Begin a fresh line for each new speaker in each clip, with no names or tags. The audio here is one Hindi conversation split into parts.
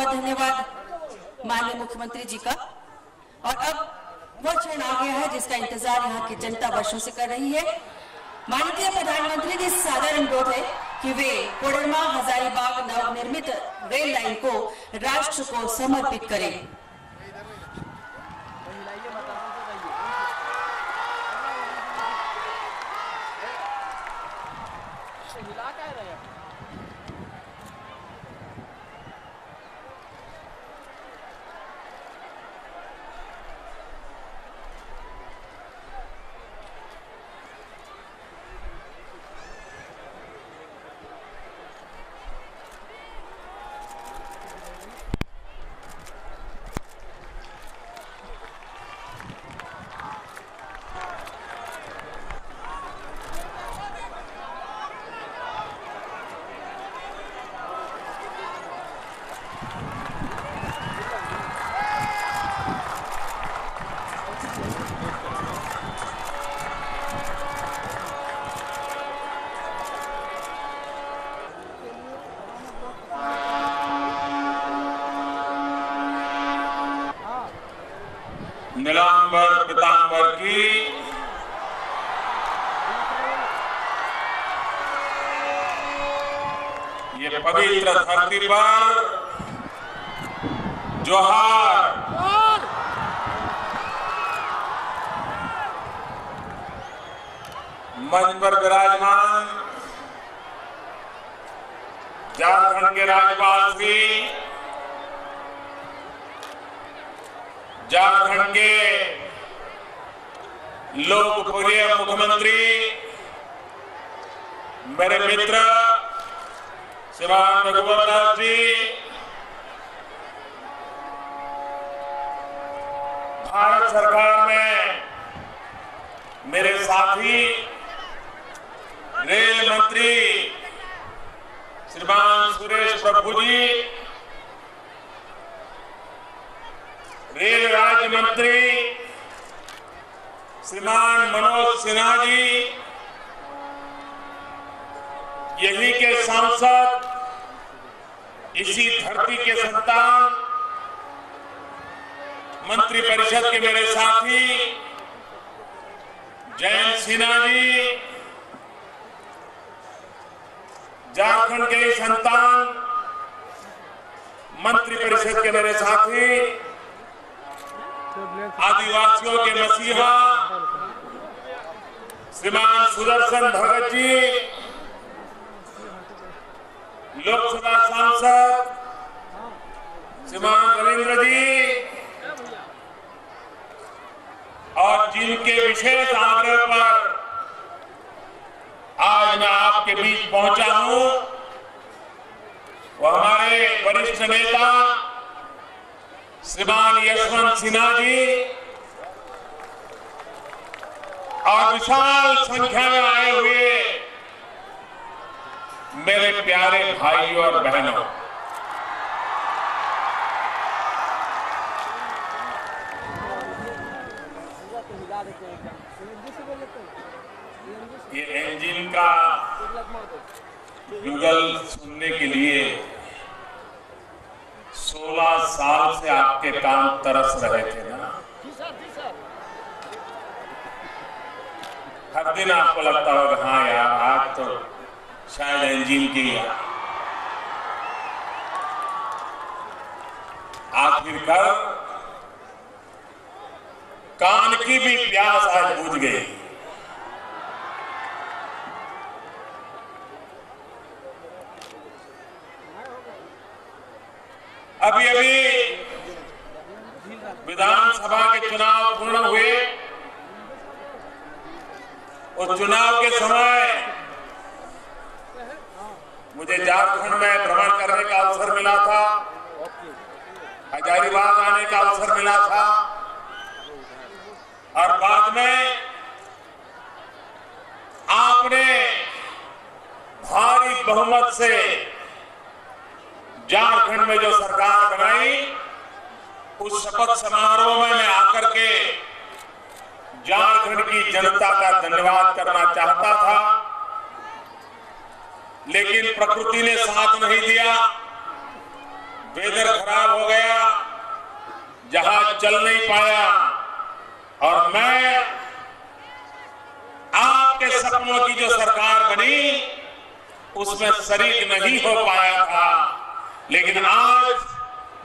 बहुत धन्यवाद माननीय मुख्यमंत्री जी का। और अब वो क्षण आ गया है जिसका इंतजार यहाँ की जनता वर्षों से कर रही है। माननीय प्रधानमंत्री की सादर अनुरोध है कि वे कोडरमा हजारीबाग नवनिर्मित रेल लाइन को राष्ट्र को समर्पित करें।
नीलांबर पीतांबर की ये पवित्र धरती पर जोहार। मंच पर विराजमान झारखंड के राज्यपाल श्री, झारखंड के लोकप्रिय मुख्यमंत्री, मेरे मित्र श्रीमान रघुवर दास जी, भारत सरकार में मेरे साथी रेल मंत्री श्रीमान सुरेश प्रभु जी, रेल राज्य मंत्री श्रीमान मनोज सिन्हा जी, यहीं के सांसद, इसी धरती के संतान, मंत्री परिषद के मेरे साथी जयंत सिन्हा जी, झारखंड के संतान, मंत्री परिषद के मेरे साथी, आदिवासियों के मसीहा श्रीमान सुदर्शन भगत जी, लोकसभा सांसद श्रीमान रविंद्र जी, और जिनके विशेष आग्रह पर आज मैं आपके बीच पहुंचा हूं, वो हमारे वरिष्ठ नेता श्रीमान यशवंत सिन्हा जी और विशाल संख्या में आए हुए मेरे प्यारे भाइयों और बहनों, ये इंजन का युगल सुनने के लिए 16 साल से आपके कान तरस रहे थे ना। हर दिन आपको लगता होगा हाँ यार आज तो शायद इंजन की आखिरकार कान की भी प्यास आज बुझ गई। अभी विधानसभा के चुनाव पूर्ण हुए। उस चुनाव के समय मुझे झारखंड में भ्रमण करने का अवसर मिला था, हजारीबाग आने का अवसर मिला था और बाद में आपने भारी बहुमत से झारखंड में जो सरकार बनाई, उस शपथ समारोह में मैं आकर के झारखंड की जनता का धन्यवाद करना चाहता था, लेकिन प्रकृति ने साथ नहीं दिया। वेदर खराब हो गया, जहाज चल नहीं पाया और मैं आपके सपनों की जो सरकार बनी उसमें शरीक नहीं हो पाया था। लेकिन आज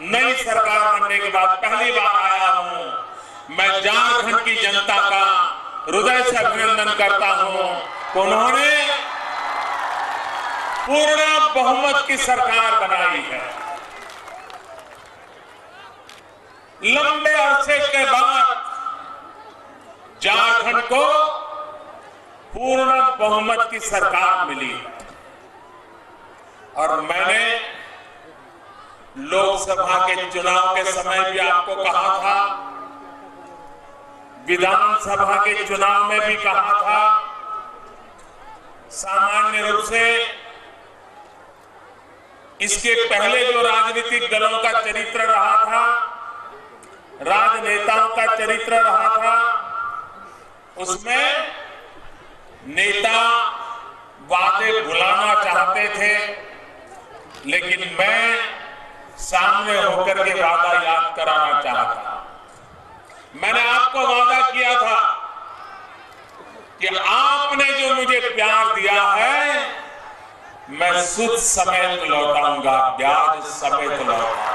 नई सरकार बनने के बाद पहली बार आया हूं। मैं झारखंड की जनता का हृदय से अभिनंदन करता हूं। उन्होंने पूर्ण बहुमत की सरकार बनाई है। लंबे अरसे के बाद झारखंड को पूर्ण बहुमत की सरकार मिली है और मैंने लोकसभा के चुनाव के समय भी आपको कहा था, विधानसभा के चुनाव में भी कहा था, सामान्य रूप से इसके पहले जो राजनीतिक दलों का चरित्र रहा था, राजनेताओं का चरित्र रहा था, उसमें नेता वादे भुलाना चाहते थे, लेकिन मैं सामने होकर के वादा याद कराना चाहता। मैंने आपको वादा किया था कि आपने जो मुझे प्यार दिया है मैं सूद समेत लौटाऊंगा, ब्याज समेत लौटाऊंगा।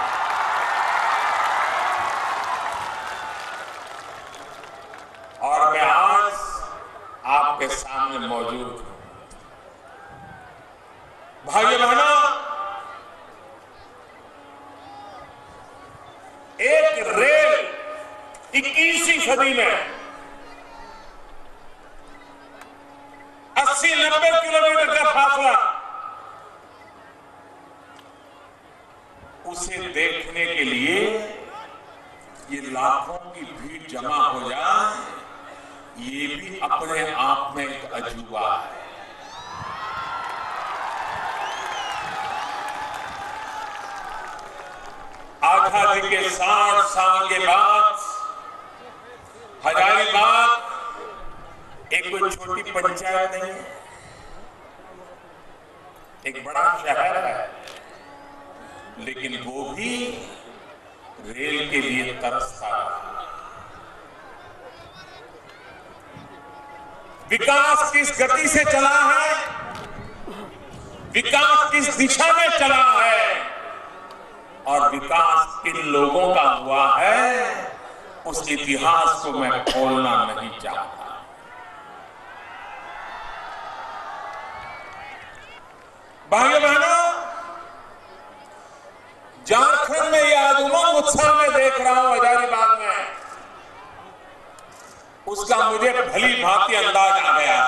और मैं आज आपके सामने मौजूद हूं। भाइयों बहनों, एक रेल 21वीं सदी में 80-90 किलोमीटर का फासला, उसे देखने के लिए ये लाखों की भीड़ जमा हो जाए, ये भी अपने आप में एक अजूबा है। आजादी के 60 साल के बाद हजारीबाग एक कोई छोटी पंचायत नहीं है, एक बड़ा शहर है, लेकिन वो भी रेल के लिए तरसता रहा। विकास किस गति से चला है, विकास किस दिशा में चला है और विकास किन लोगों का हुआ है, उस इतिहास को मैं खोलना नहीं चाहता। भाइयों बहनों, झारखंड में यह आज उमंग उत्साह में देख रहा हूं हजारीबाग में, उसका मुझे भली भांति अंदाज आ गया।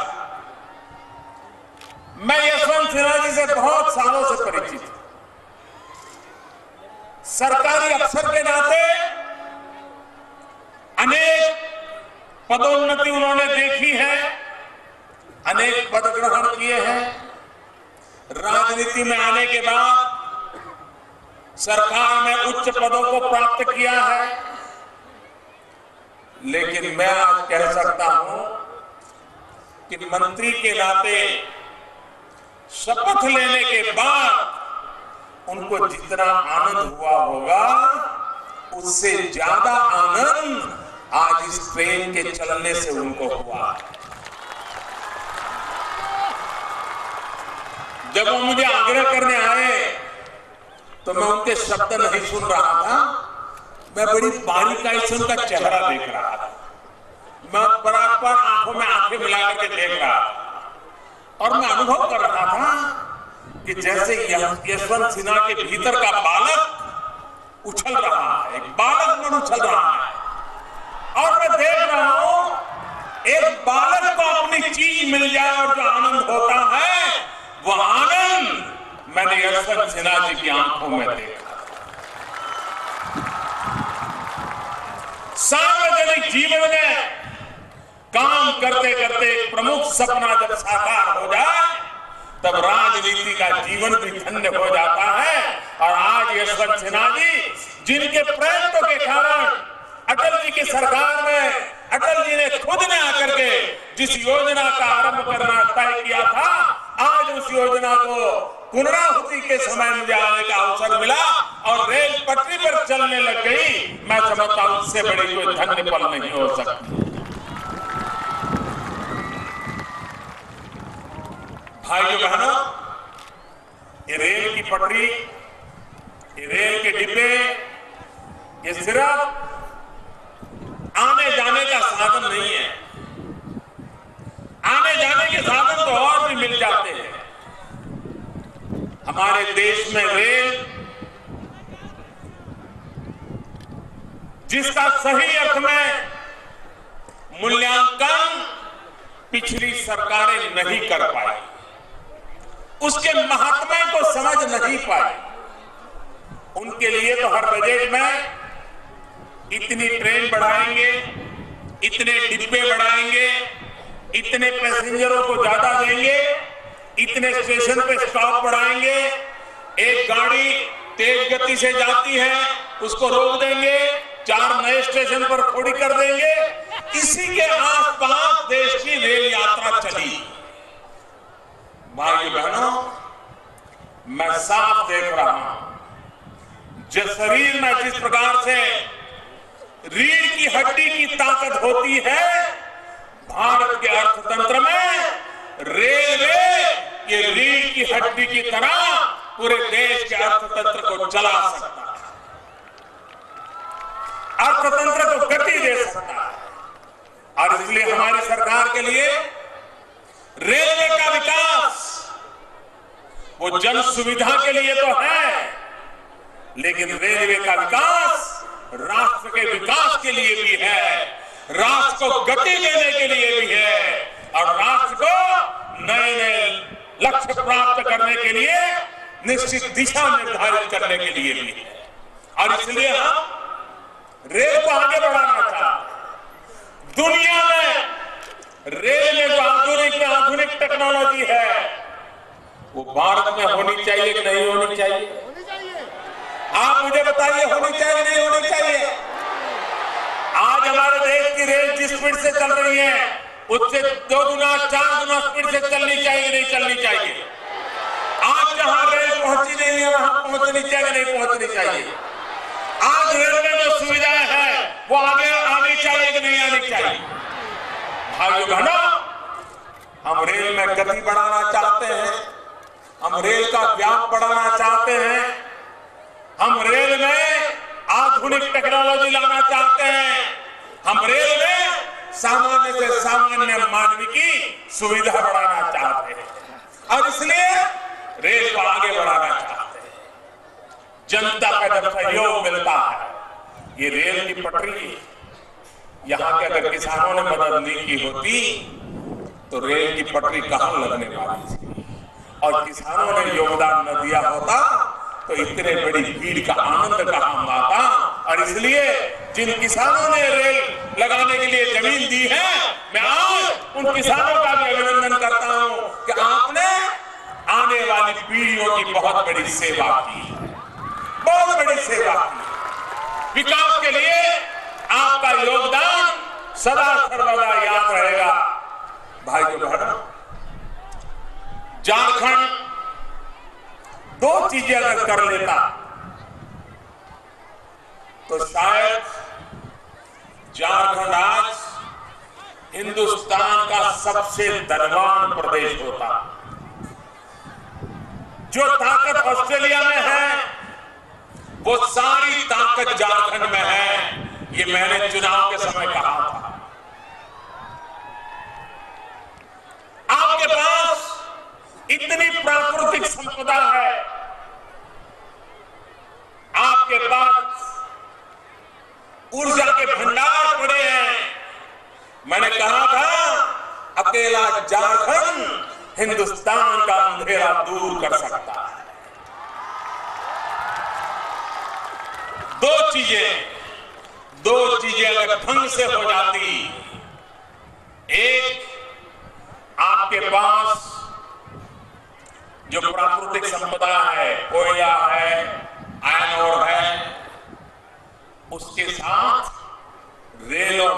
मैं यशवंत सिन्हा जी से बहुत सालों से परिचित हूं। सरकारी अफसर के नाते अनेक पदोन्नति उन्होंने देखी है, अनेक पद ग्रहण किए हैं। राजनीति में आने के बाद सरकार में उच्च पदों को प्राप्त किया है, लेकिन मैं आज कह सकता हूं कि मंत्री के नाते शपथ लेने के बाद उनको जितना आनंद हुआ होगा, उससे ज्यादा आनंद आज इस ट्रेन के चलने से उनको हुआ। जब वो मुझे आग्रह करने आए तो मैं उनके शब्द नहीं सुन रहा था, मैं बड़ी बारीकाई से उनका चेहरा देख रहा था। मैं बराबर आंखों में आंखें मिला करके देख रहा था और मैं अनुभव कर रहा था कि जैसे यशवंत सिन्हा के भीतर का बालक उछल रहा है, एक बालक मन उछल रहा है। और मैं देख रहा हूं एक बालक को अपनी चीज मिल जाए और जो आनंद होता है, वो आनंद मैंने यशवंत सिन्हा जी की आंखों में देखा। सार्वजनिक जीवन में काम करते करते एक प्रमुख सपना जब साकार हो जाए, तब राजनीति का जीवन भी धन्य हो जाता है। और आज यशवंत सिन्हा जी, जिनके प्रयत्नों के कारण अटल जी की सरकार में अटल जी ने खुद ने आकर के जिस योजना का आरंभ करना तय किया था, आज उस योजना को पुनरावृत्ति के समय मुझे आने का अवसर मिला और रेल पटरी पर चलने लग गई, मैं समझता हूं उससे बड़ी कोई धन्य पल नहीं हो सकती। भाइयों बहनों, ये रेल की पटरी, ये रेल के डिब्बे, ये सिर्फ आने जाने का साधन नहीं है। आने जाने के साधन तो और भी मिल जाते हैं। हमारे देश में रेल, जिसका सही अर्थ में मूल्यांकन पिछली सरकारें नहीं कर पाई, उसके महात्म्य को समझ नहीं पाई, उनके लिए तो हर बजट में इतनी ट्रेन बढ़ाएंगे, इतने डिब्बे बढ़ाएंगे, इतने पैसेंजरों को ज्यादा देंगे, इतने स्टेशन पे स्टॉप बढ़ाएंगे, एक गाड़ी तेज गति से जाती है उसको रोक देंगे, 4 नए स्टेशन पर खड़ी कर देंगे। इसी के आसपास देश की रेल यात्रा चली। भाइयों बहनों, मैं साफ देख रहा हूं, जिस शरीर में जिस प्रकार से रीढ़ की हड्डी की ताकत होती है, भारत के अर्थतंत्र में रेलवे ये रीढ़ की हड्डी की तरह पूरे देश के अर्थतंत्र को चला सकता है, अर्थतंत्र को गति दे सकता है। और इसलिए हमारी सरकार के लिए रेलवे का विकास वो जन सुविधा के लिए तो है, लेकिन रेलवे का विकास राष्ट्र के विकास के लिए भी है, राष्ट्र को गति देने के लिए भी है और राष्ट्र को नए नए लक्ष्य प्राप्त करने के लिए निश्चित दिशा निर्धारित करने के लिए भी है। और इसलिए हम रेल को आगे बढ़ाना चाहते हैं। दुनिया में रेल में जो आधुनिक टेक्नोलॉजी है, वो भारत में होनी चाहिए कि नहीं होनी चाहिए? आप मुझे बताइए, होनी चाहिए नहीं होनी चाहिए? आज हमारे देश की रेल जिस स्पीड से चल रही है, उससे 2 गुना 4 गुना स्पीड से चलनी चाहिए नहीं चलनी चाहिए? आज जहां रेल पहुंची नहीं है वहां पहुंचनी चाहिए नहीं पहुंचनी चाहिए? आज रेल में जो सुविधाएं हैं वो आगे आनी चाहिए कि नहीं आनी चाहिए? भाइयों बहनों, हम रेल में गति बढ़ाना चाहते हैं, हम रेल का व्याप बढ़ाना चाहते हैं, हम रेल में आधुनिक टेक्नोलॉजी लाना चाहते हैं, हम रेल में सामान्य से सामान्य मानव की सुविधा बढ़ाना चाहते हैं और इसलिए रेल को आगे बढ़ाना चाहते हैं। जनता का जब सहयोग मिलता है, ये रेल की पटरी, यहां के अगर किसानों ने मदद नहीं की होती तो रेल की पटरी कहां लगने वाली थी, और किसानों ने योगदान न दिया होता तो इतने बड़ी भीड़ का आनंद कहां आता। और इसलिए जिन किसानों ने रेल लगाने के लिए जमीन दी है, मैं आज उन किसानों का भी अभिनंदन करता हूं कि आपने आने वाली पीढ़ियों की बहुत बड़ी सेवा की, बहुत बड़ी सेवा की। विकास के लिए आपका योगदान सदा सर्वदा याद रहेगा। भाइयों बहनों, झारखंड 2 चीजें अगर कर लेता तो शायद झारखंड आज हिंदुस्तान का सबसे धनवान प्रदेश होता। जो ताकत ऑस्ट्रेलिया में है वो सारी ताकत झारखंड में है, ये मैंने चुनाव के समय कहा था। आपके पास इतनी प्राकृतिक संपदा है, आपके पास ऊर्जा के भंडार पड़े हैं। मैंने कहा था अकेला झारखंड हिंदुस्तान का अंधेरा दूर कर सकता है। 2 चीजें अगर ढंग से हो जाती, एक, आपके पास जो प्राकृतिक संपदा है, कोयला है, आयरन ओर है, उसके साथ रेल और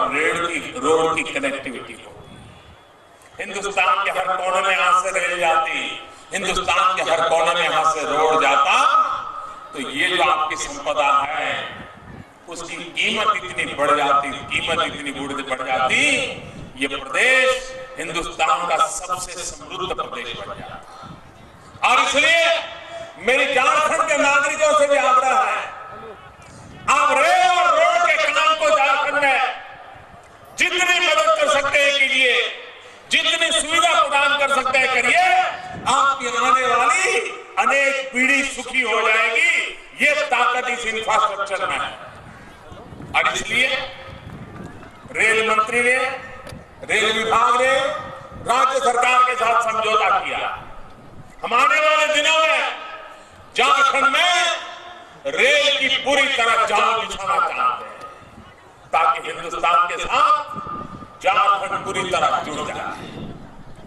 रोड की कनेक्टिविटी होती। हिंदुस्तान के हर कोने में आज से रेल जाती, हिंदुस्तान के हर कोने में यहां से रोड जाता तो ये जो आपकी संपदा है उसकी कीमत इतनी बढ़ जाती, बढ़ जाती, ये प्रदेश हिंदुस्तान का सबसे समृद्ध प्रदेश बन जाता। और इसलिए मेरी झारखंड के नागरिकों से भी आग्रह है, आप रेल और रोड के काम को झारखंड में जितनी मदद कर सकते हैं कीजिए, जितनी सुविधा प्रदान कर सकते हैं करिए। आपकी आने वाली अनेक पीढ़ी सुखी हो जाएगी, ये ताकत इस इंफ्रास्ट्रक्चर में है। और इसलिए रेल मंत्री ने, रेल विभाग ने राज्य सरकार के साथ समझौता किया। हम आने वाले दिनों में झारखंड में रेल की पूरी तरह जाल बिछाना चाहते हैं, ताकि हिंदुस्तान के साथ झारखंड पूरी तरह जुड़ जाए।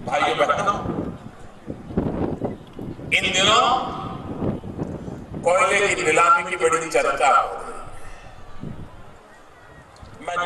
भाइयों बहनों, इन दिनों कोयले की नीलामी की बड़ी चर्चा हो रही है। मैं